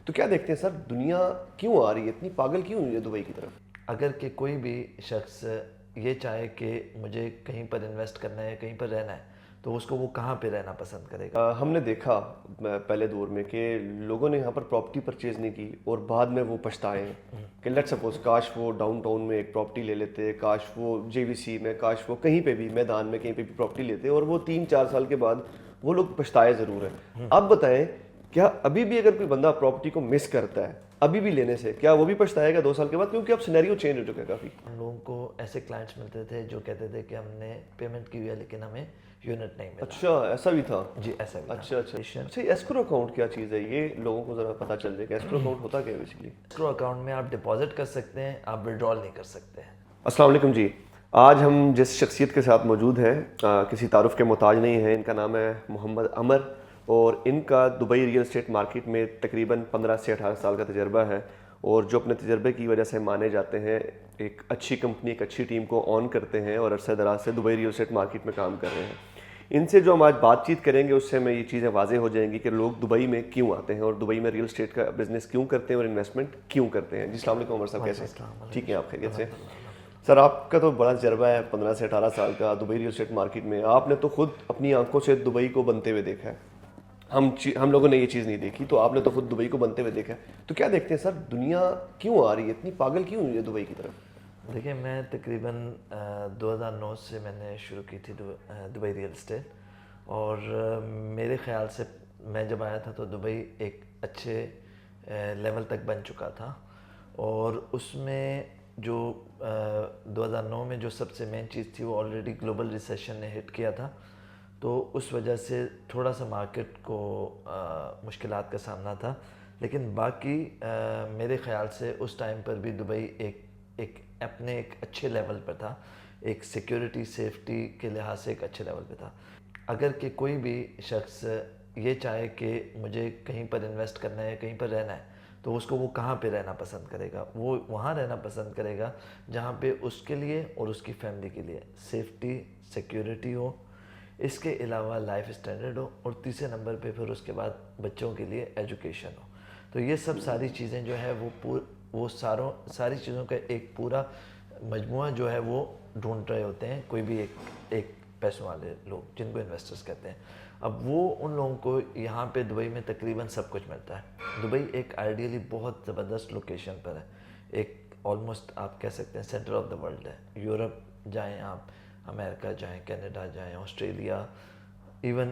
تو کیا دیکھتے ہیں سر، دنیا کیوں آ رہی ہے اتنی پاگل کیوں ہوئی ہے دبئی کی طرف؟ اگر کہ کوئی بھی شخص یہ چاہے کہ مجھے کہیں پر انویسٹ کرنا ہے، کہیں پر رہنا ہے، تو اس کو وہ کہاں پہ رہنا پسند کرے گا؟ ہم نے دیکھا پہلے دور میں کہ لوگوں نے یہاں پر پراپرٹی پرچیز نہیں کی اور بعد میں وہ پچھتائے ہیں کہ لیٹ سپوز کاش وہ ڈاؤن ٹاؤن میں ایک پراپرٹی لے لیتے، کاش وہ جے وی سی میں، کاش وہ کہیں پہ بھی میدان میں کہیں پہ بھی پراپرٹی لیتے، اور وہ 3-4 سال کے بعد وہ لوگ پچھتائے ضرور ہیں۔ اب بتائیں، کیا ابھی بھی اگر کوئی بندہ پراپرٹی کو مس کرتا ہے ابھی بھی لینے سے، کیا وہ بھی پچھتائے گا 2 سال کے بعد؟ کیونکہ اب سینیریو چینج ہو چکا ہے کافی۔ ہم لوگوں کو ایسے کلائنٹس ملتے تھے جو کہتے تھے کہ ہم نے پیمنٹ کی ہوئی ہے لیکن ہمیں یونٹ نہیں ملا۔ اچھا، ایسا بھی تھا؟ جی ایسا بھی تھا۔ اچھا اچھا اچھا، ایسکرو اکاؤنٹ کیا چیز ہے؟ یہ لوگوں کو ذرا پتہ چل جائے کہ ایسکرو اکاؤنٹ ہوتا کیا ہے بیسیکلی؟ اسکرو اکاؤنٹ میں آپ ڈپازٹ کر سکتے ہیں، آپ ودرول نہیں کر سکتے ہیں۔ السلام علیکم جی، آج ہم جس شخصیت کے ساتھ موجود ہیں کسی تعارف کے محتاج نہیں ہیں، ان کا نام ہے محمد عمر، اور ان کا دبئی ریئل اسٹیٹ مارکیٹ میں تقریباً 15 سے 18 سال کا تجربہ ہے، اور جو اپنے تجربے کی وجہ سے مانے جاتے ہیں، ایک اچھی کمپنی، ایک اچھی ٹیم کو آن کرتے ہیں اور عرصہ دراز سے دبئی ریئل اسٹیٹ مارکیٹ میں کام کر رہے ہیں۔ ان سے جو ہم آج بات چیت کریں گے اس سے ہمیں یہ چیزیں واضح ہو جائیں گی کہ لوگ دبئی میں کیوں آتے ہیں اور دبئی میں ریئل اسٹیٹ کا بزنس کیوں کرتے ہیں اور انویسٹمنٹ کیوں کرتے ہیں۔ جی السلام علیکم عمر صاحب، کیسے ہیں؟ ٹھیک ہیں آپ؟ خیریت سے؟ سر آپ کا تو بڑا تجربہ ہے 15 سے 18 سال کا دبئی ریئل اسٹیٹ مارکیٹ میں، آپ نے تو خود اپنی آنکھوں سے دبئی کو بنتے ہوئے دیکھا ہے، ہم لوگوں نے یہ چیز نہیں دیکھی، تو آپ نے تو خود دبئی کو بنتے ہوئے دیکھا ہے۔ تو کیا دیکھتے ہیں سر، دنیا کیوں آ رہی ہے اتنی پاگل کیوں ہوئی ہے دبئی کی طرف؟ دیکھیں، میں تقریباً 2009 سے میں نے شروع کی تھی دبئی ریئل اسٹیٹ، اور میرے خیال سے میں جب آیا تھا تو دبئی ایک اچھے لیول تک بن چکا تھا، اور اس میں جو 2009 میں جو سب سے مین چیز تھی وہ آلریڈی گلوبل ریسیشن نے ہٹ کیا تھا، تو اس وجہ سے تھوڑا سا مارکیٹ کو مشکلات کا سامنا تھا، لیکن باقی میرے خیال سے اس ٹائم پر بھی دبئی ایک اپنے ایک اچھے لیول پر تھا، ایک سیکیورٹی سیفٹی کے لحاظ سے ایک اچھے لیول پہ تھا۔ اگر کہ کوئی بھی شخص یہ چاہے کہ مجھے کہیں پر انویسٹ کرنا ہے، کہیں پر رہنا ہے، تو اس کو وہ کہاں پہ رہنا پسند کرے گا؟ وہ وہاں رہنا پسند کرے گا جہاں پہ اس کے لیے اور اس کی فیملی کے لیے سیفٹی، سیکیورٹی ہو، اس کے علاوہ لائف اسٹینڈرڈ ہو، اور تیسرے نمبر پہ پھر اس کے بعد بچوں کے لیے ایجوکیشن ہو۔ تو یہ سب ساری چیزیں جو ہے وہ ساری چیزوں کا ایک پورا مجموعہ جو ہے وہ ڈھونڈ رہے ہوتے ہیں کوئی بھی ایک پیسوں والے لوگ، جن کو انویسٹرز کہتے ہیں۔ اب وہ ان لوگوں کو یہاں پہ دبئی میں تقریباً سب کچھ ملتا ہے۔ دبئی ایک آئیڈیلی بہت زبردست لوکیشن پر ہے، ایک آلموسٹ آپ کہہ سکتے ہیں سینٹر آف دا ورلڈ ہے۔ یورپ جائیں آپ، امریکہ جائیں، کینیڈا جائیں، آسٹریلیا، ایون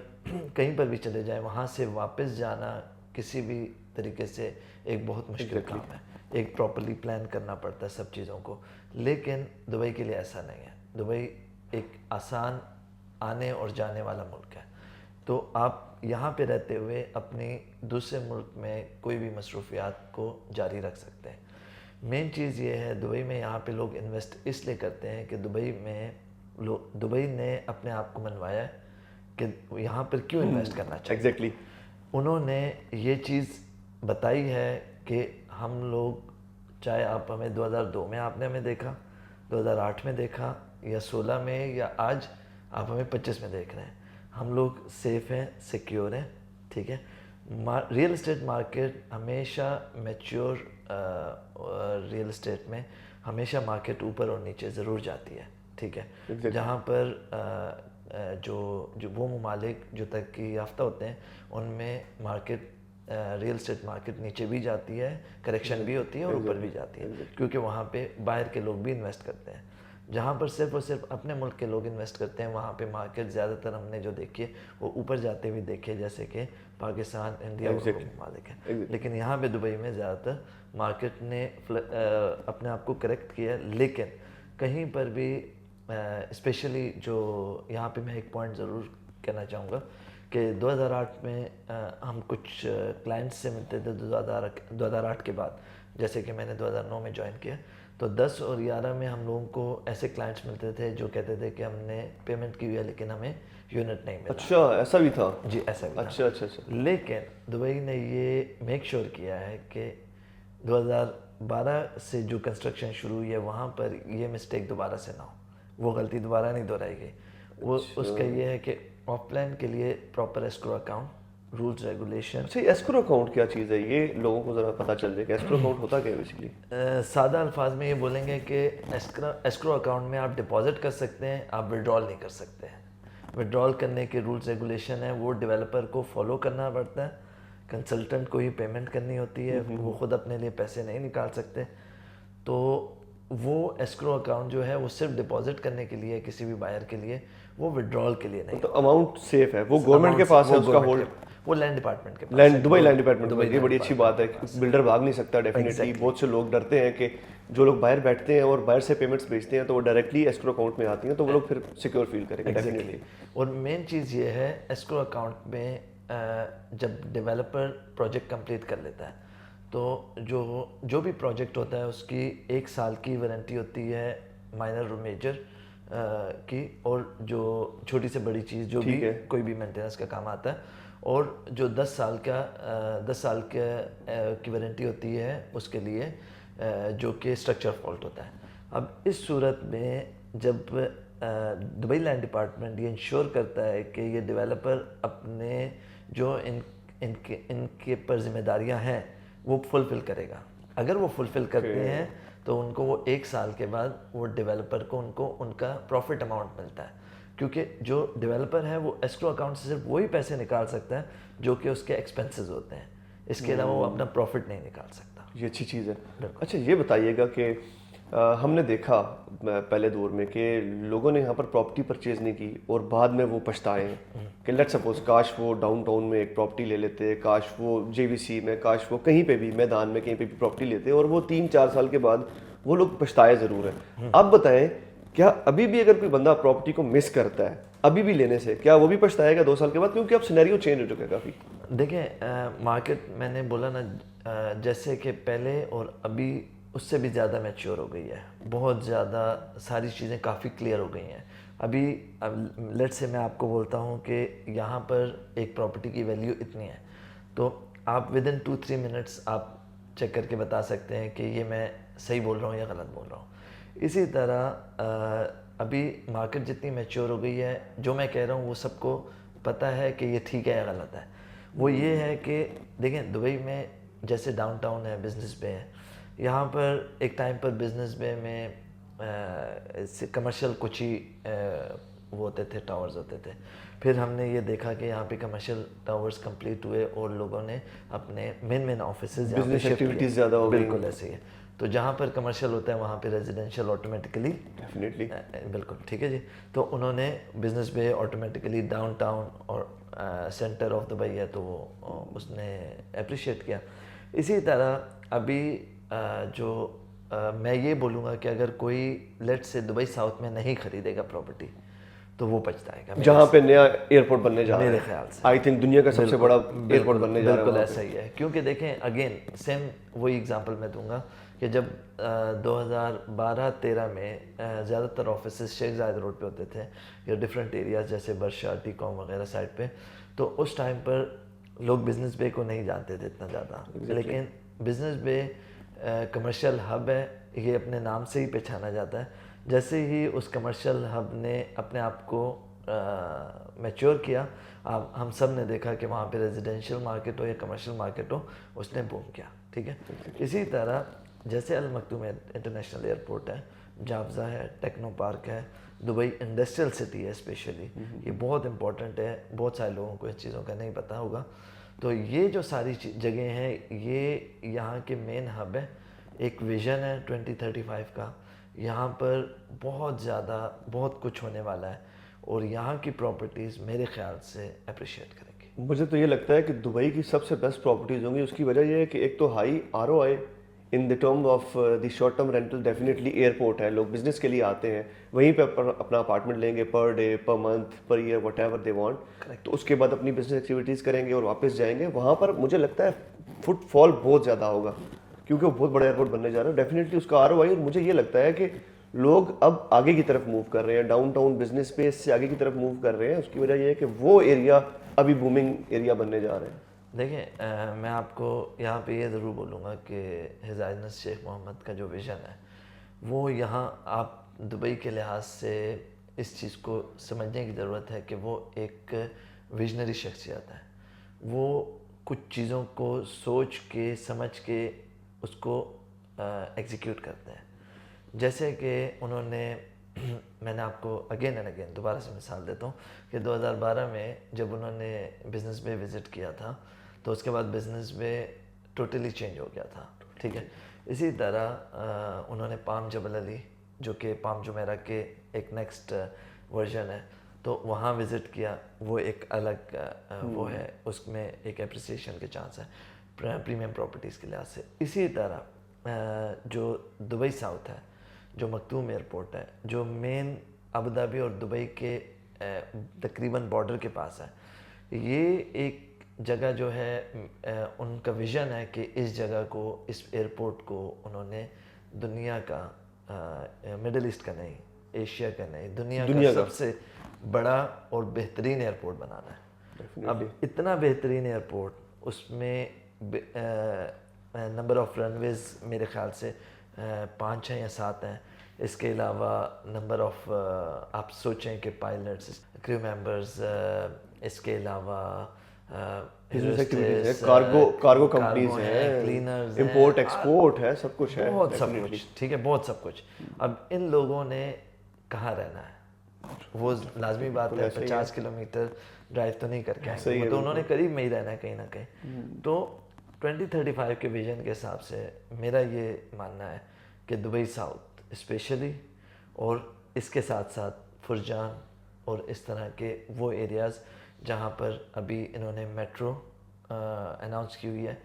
کہیں پر بھی چلے جائیں، وہاں سے واپس جانا کسی بھی طریقے سے ایک بہت مشکل کام ہے، ایک پراپرلی پلان کرنا پڑتا ہے سب چیزوں کو، لیکن دبئی کے لیے ایسا نہیں ہے۔ دبئی ایک آسان آنے اور جانے والا ملک ہے، تو آپ یہاں پہ رہتے ہوئے اپنی دوسرے ملک میں کوئی بھی مصروفیات کو جاری رکھ سکتے ہیں۔ مین چیز یہ ہے دبئی میں، یہاں پہ لوگ انویسٹ اس لیے کرتے ہیں کہ دبئی نے اپنے آپ کو منوایا ہے کہ یہاں پر کیوں انویسٹ کرنا چاہیے۔ ایگزیکٹلی، انہوں نے یہ چیز بتائی ہے کہ ہم لوگ، چاہے آپ ہمیں 2002 میں آپ نے ہمیں دیکھا، 2008 میں دیکھا، یا 16 میں، یا آج آپ ہمیں 25 میں دیکھ رہے ہیں، ہم لوگ سیف ہیں، سیکیور ہیں، ٹھیک ہے۔ ریئل اسٹیٹ مارکیٹ ہمیشہ میچور ریئل اسٹیٹ میں ہمیشہ مارکیٹ اوپر اور نیچے ضرور جاتی ہے، ٹھیک ہے۔ جہاں پر جو وہ ممالک جو ترقی یافتہ ہوتے ہیں ان میں مارکیٹ، ریئل اسٹیٹ مارکیٹ نیچے بھی جاتی ہے، کریکشن بھی ہوتی ہے، اور اوپر بھی جاتی ہے، کیونکہ وہاں پہ باہر کے لوگ بھی انویسٹ کرتے ہیں۔ جہاں پر صرف اور صرف اپنے ملک کے لوگ انویسٹ کرتے ہیں وہاں پہ مارکیٹ زیادہ تر ہم نے جو دیکھی ہے وہ اوپر جاتے ہوئے دیکھے، جیسے کہ پاکستان، انڈیا اور ممالک ہیں، لیکن یہاں پہ دبئی میں زیادہ تر مارکیٹ نے اپنے آپ کو کریکٹ کیا ہے۔ لیکن کہیں پر بھی اسپیشلی جو یہاں پہ میں ایک پوائنٹ ضرور کہنا چاہوں گا کہ 2008 میں ہم کچھ کلائنٹس سے ملتے تھے 2008 کے بعد، جیسے کہ میں نے 2009 میں جوائن کیا، تو 10 اور 11 میں ہم لوگوں کو ایسے کلائنٹس ملتے تھے جو کہتے تھے کہ ہم نے پیمنٹ کی ہوئی ہے لیکن ہمیں یونٹ نہیں ملا۔ اچھا، ایسا بھی تھا؟ جی ایسا بھی تھا۔ اچھا اچھا اچھا۔ لیکن دبئی نے یہ میک شور کیا ہے کہ 2012 سے جو کنسٹرکشن شروع ہوئی ہے وہاں پر یہ مسٹیک دوبارہ سے نہ ہو، وہ غلطی دوبارہ نہیں دہرائی گئی۔ وہ اس کا یہ ہے کہ آف لائن کے لیے proper escrow account, rules regulation. اچھا ایسکرو اکاؤنٹ کیا چیز ہے, یہ لوگوں کو ذرا پتہ چل جائے کہ ایسکرو اکاؤنٹ ہوتا کیا ہے بیسیکلی. سادہ الفاظ میں یہ بولیں گے کہ ایسکرو اکاؤنٹ میں آپ ڈپازٹ کر سکتے ہیں, آپ وڈرال نہیں کر سکتے ہیں. وڈرال کرنے کے رولز ریگولیشن ہیں, وہ ڈیولپر کو فالو کرنا پڑتا ہے, کنسلٹنٹ کو ہی پیمنٹ کرنی ہوتی ہے, وہ خود اپنے لیے پیسے نہیں نکال سکتے. تو وہ ایسکرو اکاؤنٹ جو ہے وہ صرف ڈپازٹ کرنے کے لیے, کسی بھی بائر کے لیے, وہ وڈرال کے لیے نہیں. تو اماؤنٹ سیف ہے, وہ گورنمنٹ کے پاس ہے اس کا ہولڈ, وہ لینڈ ڈپارٹمنٹ کے پاس, دبئی لینڈ ڈپارٹمنٹ میں. یہ بڑی اچھی بات ہے, بلڈر بھاگ نہیں سکتا ڈیفینیٹلی. بہت سے لوگ ڈرتے ہیں کہ جو لوگ باہر بیٹھتے ہیں اور باہر سے پیمنٹس بھیجتے ہیں تو وہ ڈائریکٹلی ایسکرو اکاؤنٹ میں آتی ہیں, تو وہ لوگ پھر سیکیور فیل کریں گے ڈیفینیٹلی. اور مین چیز یہ ہے ایسکرو اکاؤنٹ میں جب ڈیولپر پروجیکٹ کمپلیٹ کر لیتا ہے تو جو بھی پروجیکٹ ہوتا ہے اس کی 1 سال کی وارنٹی ہوتی ہے مائنر اور میجر کی, اور جو چھوٹی سے بڑی چیز جو بھی کوئی بھی مینٹیننس کا کام آتا ہے, اور جو 10 سال کی وارنٹی ہوتی ہے اس کے لیے جو کہ اسٹرکچر فالٹ ہوتا ہے. اب اس صورت میں جب دبئی لینڈ ڈپارٹمنٹ یہ انشور کرتا ہے کہ یہ ڈیولپر اپنے جو ان کے پر ذمہ داریاں ہیں وہ فلفل کرے گا. اگر وہ فلفل کرتے ہیں تو ان کو وہ 1 سال کے بعد وہ ڈیولپر کو ان کا پروفٹ اماؤنٹ ملتا ہے, کیونکہ جو ڈیولپر ہے وہ ایسکرو اکاؤنٹ سے صرف وہی پیسے نکال سکتا ہے جو کہ اس کے ایکسپنسز ہوتے ہیں, اس کے علاوہ وہ اپنا پروفٹ نہیں نکال سکتا. یہ اچھی چیز ہے. اچھا یہ بتائیے گا کہ ہم نے دیکھا پہلے دور میں کہ لوگوں نے یہاں پر پراپرٹی پرچیز نہیں کی اور بعد میں وہ پچھتائے ہیں کہ لیٹ سپوز کاش وہ ڈاؤن ٹاؤن میں ایک پراپرٹی لے لیتے, کاش وہ JVC میں, کاش وہ کہیں پہ بھی میدان میں کہیں پہ بھی پراپرٹی لیتے, اور وہ 3-4 سال کے بعد وہ لوگ پچھتائے ضرور ہیں. آپ بتائیں کیا ابھی بھی اگر کوئی بندہ پراپرٹی کو مس کرتا ہے ابھی بھی لینے سے, کیا وہ بھی پچھتائے گا 2 سال کے بعد, کیونکہ اب سینیریو چینج ہو چکا ہے کافی. دیکھیں مارکیٹ میں نے بولا نا جیسے کہ پہلے اور ابھی اس سے بھی زیادہ میچور ہو گئی ہے, بہت زیادہ ساری چیزیں کافی کلیئر ہو گئی ہیں. ابھی لیٹ سے میں آپ کو بولتا ہوں کہ یہاں پر ایک پراپرٹی کی ویلیو اتنی ہے, تو آپ ودن 2-3 منٹس آپ چیک کر کے بتا سکتے ہیں کہ یہ میں صحیح بول رہا ہوں یا غلط بول رہا ہوں. اسی طرح ابھی مارکیٹ جتنی میچور ہو گئی ہے, جو میں کہہ رہا ہوں وہ سب کو پتہ ہے کہ یہ ٹھیک ہے یا غلط ہے. وہ یہ ہے کہ دیکھیں دبئی میں جیسے ڈاؤن ٹاؤن ہے, بزنس بے ہے, یہاں پر ایک ٹائم پر بزنس بے میں کمرشل کچھ ہی وہ ہوتے تھے, ٹاورز ہوتے تھے. پھر ہم نے یہ دیکھا کہ یہاں پہ کمرشل ٹاورز کمپلیٹ ہوئے اور لوگوں نے اپنے مین آفیسز بزنس ایکٹیویٹیز زیادہ ہو گئی. بالکل ایسے ہی ہے. تو جہاں پر کمرشل ہوتا ہے وہاں پہ ریزیڈینشیل آٹومیٹیکلی ڈیفینیٹلی بالکل ٹھیک ہے جی. تو انہوں نے بزنس بے آٹومیٹیکلی ڈاؤن ٹاؤن اور سینٹر آف دبئی ہے تو وہ اس نے اپریشیٹ کیا. اسی طرح ابھی جو میں یہ بولوں گا کہ اگر کوئی لیٹ سے دبئی ساؤتھ میں نہیں خریدے گا پراپرٹی تو وہ پچھتائے گا. جہاں پہ نیا ایئرپورٹ بننے جا رہا ہے میرے خیال سے آئی تھنک دنیا کا سب سے بڑا ایئرپورٹ بننے جا رہا ہے. بالکل ایسا ہی ہے, کیونکہ دیکھیں اگین سیم وہی اگزامپل میں دوں گا کہ جب 2012-13 میں زیادہ تر آفیسز شیخ زاید روڈ پہ ہوتے تھے یا ڈفرینٹ ایریاز جیسے برشا, ٹی کام وغیرہ سائڈ پہ, تو اس ٹائم پر لوگ بزنس بے کو نہیں جانتے تھے اتنا زیادہ. لیکن بزنس بے کمرشل ہب ہے, یہ اپنے نام سے ہی پہچانا جاتا ہے. جیسے ہی اس کمرشل ہب نے اپنے آپ کو میچور کیا, ہم سب نے دیکھا کہ وہاں پہ ریزیڈینشیل مارکیٹ ہو یا کمرشل مارکیٹ ہو, اس نے بوم کیا. ٹھیک ہے. اسی طرح جیسے المکتوم انٹرنیشنل ایئرپورٹ ہے, جابزہ ہے, ٹیکنو پارک ہے, دبئی انڈسٹریل سٹی ہے اسپیشلی, یہ بہت امپورٹنٹ ہے, بہت سارے لوگوں کو اس چیزوں کا نہیں پتہ ہوگا. تو یہ جو ساری جگہیں ہیں یہ یہاں کے مین ہب ہے. ایک ویژن ہے 2035 کا, یہاں پر بہت زیادہ بہت کچھ ہونے والا ہے اور یہاں کی پراپرٹیز میرے خیال سے اپریشیٹ کریں گی. مجھے تو یہ لگتا ہے کہ دبئی کی سب سے بیسٹ پراپرٹیز ہوں گی. اس کی وجہ یہ ہے کہ ایک تو high ROI in the term of the short term rental, definitely airport ہے, لوگ بزنس کے لیے آتے ہیں, وہیں پہ اپنا اپارٹمنٹ لیں گے per day, per month, per year, whatever they want. تو اس کے بعد اپنی بزنس ایکٹیویٹیز کریں گے اور واپس جائیں گے. وہاں پر مجھے لگتا ہے فٹ فال بہت زیادہ ہوگا کیونکہ وہ بہت بڑا ایئرپورٹ بننے جا رہا ہے. ڈیفینیٹلی اس کا ROI, اور مجھے یہ لگتا ہے کہ لوگ اب آگے کی طرف موو کر رہے ہیں, ڈاؤن ٹاؤن بزنس اسپیس سے آگے کی طرف موو کر رہے ہیں. اس کی وجہ یہ ہے کہ وہ ایریا ابھی بومنگ ایریا بننے جا رہے ہیں. دیکھیں میں آپ کو یہاں پہ یہ ضرور بولوں گا کہ ہز ہائنس شیخ محمد کا جو ویژن ہے وہ یہاں آپ دبئی کے لحاظ سے اس چیز کو سمجھنے کی ضرورت ہے کہ وہ ایک ویژنری شخصیت ہے. وہ کچھ چیزوں کو سوچ کے سمجھ کے اس کو ایگزیکیوٹ کرتے ہیں. جیسے کہ انہوں نے میں نے آپ کو اگین اینڈ اگین دوبارہ سے مثال دیتا ہوں کہ 2012 میں جب انہوں نے بزنس بے وزٹ کیا تھا تو اس کے بعد بزنس بے ٹوٹلی چینج ہو گیا تھا. ٹھیک ہے. اسی طرح انہوں نے پام جبل علی جو کہ پام جمیرہ کے ایک نیکسٹ ورژن ہے تو وہاں وزٹ کیا. وہ ایک الگ وہ ہے, اس میں ایک اپریسیشن کے چانس ہے پریمیم پراپرٹیز کے لحاظ سے. اسی طرح جو دبئی ساؤتھ ہے, جو مکتوم ایئرپورٹ ہے, جو مین ابوظہبی اور دبئی کے تقریباً بارڈر کے پاس ہے, یہ ایک جگہ جو ہے ان کا ویژن ہے کہ اس جگہ کو, اس ایئرپورٹ کو انہوں نے دنیا کا, مڈل ایسٹ کا نہیں, ایشیا کا نہیں, دنیا کا سب سے بڑا اور بہترین ایئرپورٹ بنانا ہے. اب اتنا بہترین ایئرپورٹ, اس میں نمبر آف رن ویز میرے خیال سے 5 ہیں یا 7 ہیں. اس کے علاوہ نمبر آف آپ سوچیں کہ پائلٹس, کریو ممبرز, اس کے علاوہ کارگو کمپنیز ہیں, کلینرز, امپورٹ ایکسپورٹ ہے, سب کچھ ہے, بہت سب کچھ. ٹھیک ہے, بہت سب کچھ. اب ان لوگوں نے کہاں رہنا ہے؟ وہ لازمی بات ہے 50 کلومیٹر ڈرائیو تو نہیں کر کے آئیں گے, تو انہوں نے قریب میں ہی رہنا ہے کہیں نہ کہیں. تو 2035 کے ویژن کے حساب سے میرا یہ ماننا ہے کہ دبئی ساؤتھ اسپیشلی, اور اس کے ساتھ ساتھ فرجان اور اس طرح کے وہ ایریاز جہاں پر ابھی انہوں نے میٹرو اناؤنس کی ہوئی ہے,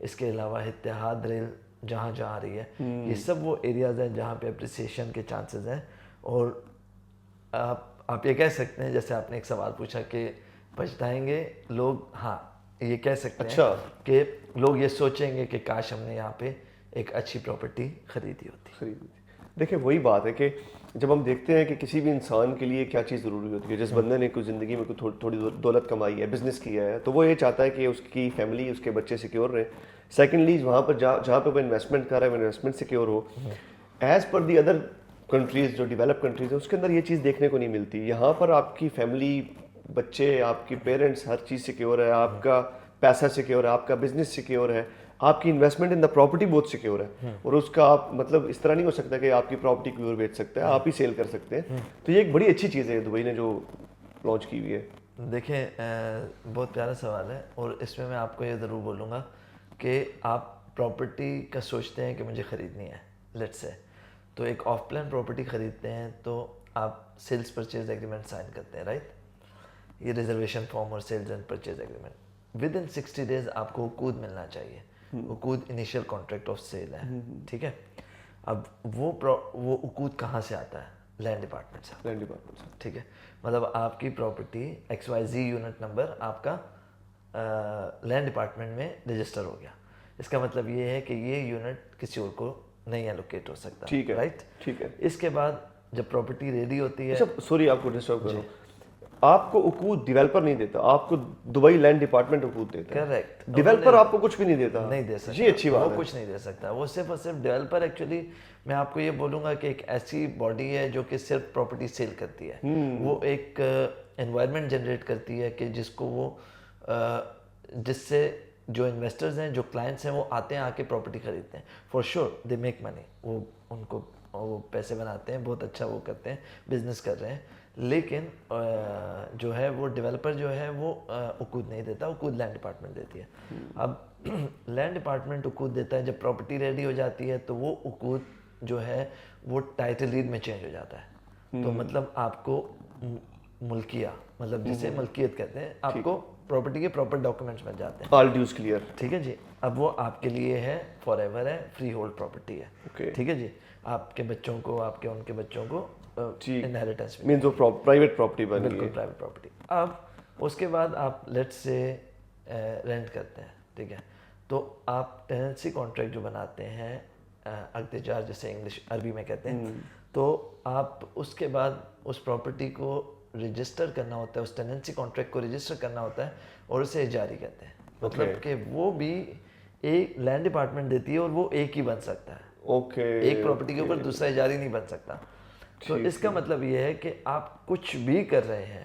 اس کے علاوہ اتحاد ریل جہاں جا رہی ہے, یہ سب وہ ایریاز ہیں جہاں پہ اپریسیشن کے چانسز ہیں. اور آپ یہ کہہ سکتے ہیں, جیسے آپ نے ایک سوال پوچھا کہ پچھتائیں گے لوگ, ہاں یہ کہہ سکتے ہیں کہ لوگ یہ سوچیں گے کہ کاش ہم نے یہاں پہ ایک اچھی پراپرٹی خریدی ہوتی. دیکھیں وہی بات ہے کہ جب ہم دیکھتے ہیں کہ کسی بھی انسان کے لیے کیا چیز ضروری ہوتی ہے, جس بندے نے کوئی زندگی میں کوئی تھوڑی دولت کمائی ہے, بزنس کیا ہے, تو وہ یہ چاہتا ہے کہ اس کی فیملی, اس کے بچے سیکیور رہیں. سیکنڈلی وہاں پر جہاں پہ وہ انویسٹمنٹ کر رہا ہے, وہ investment secure who. As per the other countries, جو ڈیولپ کنٹریز ہیں, اس کے اندر یہ چیز دیکھنے کو نہیں ملتی. یہاں پر آپ کی فیملی, بچے, آپ کی پیرنٹس, ہر چیز سیکیور ہے, آپ کا پیسہ سیکیور ہے, آپ کا بزنس سیکیور ہے, آپ کی انویسٹمنٹ ان دا پراپرٹی بہت سیکیور ہے. اور اس کا آپ مطلب اس طرح نہیں ہو سکتا کہ آپ کی پراپرٹی کوئی اور بیچ سکتا ہے, آپ ہی سیل کر سکتے ہیں. تو یہ ایک بڑی اچھی چیز ہے دبئی نے جو لانچ کی ہوئی ہے. دیکھیں بہت پیارا سوال ہے, اور اس میں آپ کو یہ ضرور بولوں گا کہ آپ پراپرٹی کا سوچتے ہیں کہ مجھے خریدنی ہے, لیٹس سے, تو ایک آف پلان پراپرٹی خریدتے ہیں تو آپ سیلز پرچیز ایگریمنٹ سائن کرتے ہیں, رائٹ. یہ ریزرویشن فارم اور sales and purchase agreement, within 60 days آپ کو عقود ملنا چاہیے. عقود انیشیل کانٹریکٹ آف سیل ہے. ٹھیک ہے. اب وہ عقود کہاں سے آتا ہے؟ لینڈ ڈپارٹمنٹ سے. لینڈ ڈپارٹمنٹ سے. ٹھیک ہے. مطلب آپ کی پراپرٹی XYZ یونٹ نمبر آپ کا لینڈ ڈپارٹمنٹ میں رجسٹر ہو گیا. اس کا مطلب یہ ہے کہ یہ یونٹ کسی اور کو نہیں ایلوکیٹ ہو سکتا. ٹھیک ہے, رائٹ. ٹھیک ہے. اس کے بعد جب پراپرٹی ریڈی ہوتی ہے, سوری آپ کو ڈسٹرب کر رہا ہوں, آپ کو عقود ڈیولپر نہیں دیتا, آپ کو دبئی لینڈ ڈپارٹمنٹ عقود دیتا ہے. کریکٹ. ڈیولپر آپ کو کچھ بھی نہیں دیتا. نہیں دے سکتا. جی اچھی بات ہے. وہ کچھ نہیں دے سکتا. وہ صرف اور صرف ڈیولپر, ایکچولی میں آپ کو یہ بولوں گا کہ ایک ایسی باڈی ہے جو کہ صرف پراپرٹی سیل کرتی ہے. وہ ایک انوائرمنٹ جنریٹ کرتی ہے کہ جس کو وہ, جس سے جو انویسٹرز ہیں, جو کلائنٹس ہیں, وہ آتے ہیں, آ کے پراپرٹی خریدتے ہیں. For sure they make money, وہ ان کو وہ پیسے بناتے ہیں, بہت اچھا وہ کرتے ہیں, بزنس کر رہے ہیں. لیکن جو ہے وہ ڈیولپر جو ہے وہ عقود نہیں دیتا, عقود لینڈ ڈپارٹمنٹ دیتی ہے. اب لینڈ ڈپارٹمنٹ عقود دیتا ہے, جب پراپرٹی ریڈی ہو جاتی ہے تو وہ عقود جو ہے وہ ٹائٹل ڈیڈ میں چینج ہو جاتا ہے. تو مطلب آپ کو ملکیہ, مطلب جسے ملکیت کہتے ہیں, آپ کو پراپرٹی کے پراپر ڈاکومنٹس مل جاتے ہیں. آل ڈیوز کلیئر. ٹھیک ہے جی. اب وہ آپ کے لیے ہے, فار ایور ہے, فری ہولڈ پراپرٹی ہے. ٹھیک ہے جی. آپ کے بچوں کو, آپ کے ان کے بچوں کو انہیریٹنس مینز وہ پرائیویٹ پراپرٹی بن گئی. بالکل پرائیویٹ پراپرٹی. اب اس کے بعد آپ لیٹ سے رینٹ کرتے ہیں. ٹھیک ہے. تو آپ ٹیننسی کانٹریکٹ جو بناتے ہیں, عقد اجار جیسے انگلش عربی میں کہتے ہیں, تو آپ اس کے بعد اس پراپرٹی کو رجسٹر کرنا ہوتا ہے, اس ٹیننسی کانٹریکٹ کو رجسٹر کرنا ہوتا ہے, اور اسے اجاری کہتے ہیں. مطلب کہ وہ بھی ایک لینڈ ڈپارٹمنٹ دیتی ہے, اور وہ ایک ہی بن سکتا ہے. ایک پراپرٹی کے اوپر دوسرا اجاری نہیں بن سکتا. تو اس کا مطلب یہ ہے کہ آپ کچھ بھی کر رہے ہیں,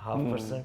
0.5%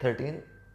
13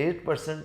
8%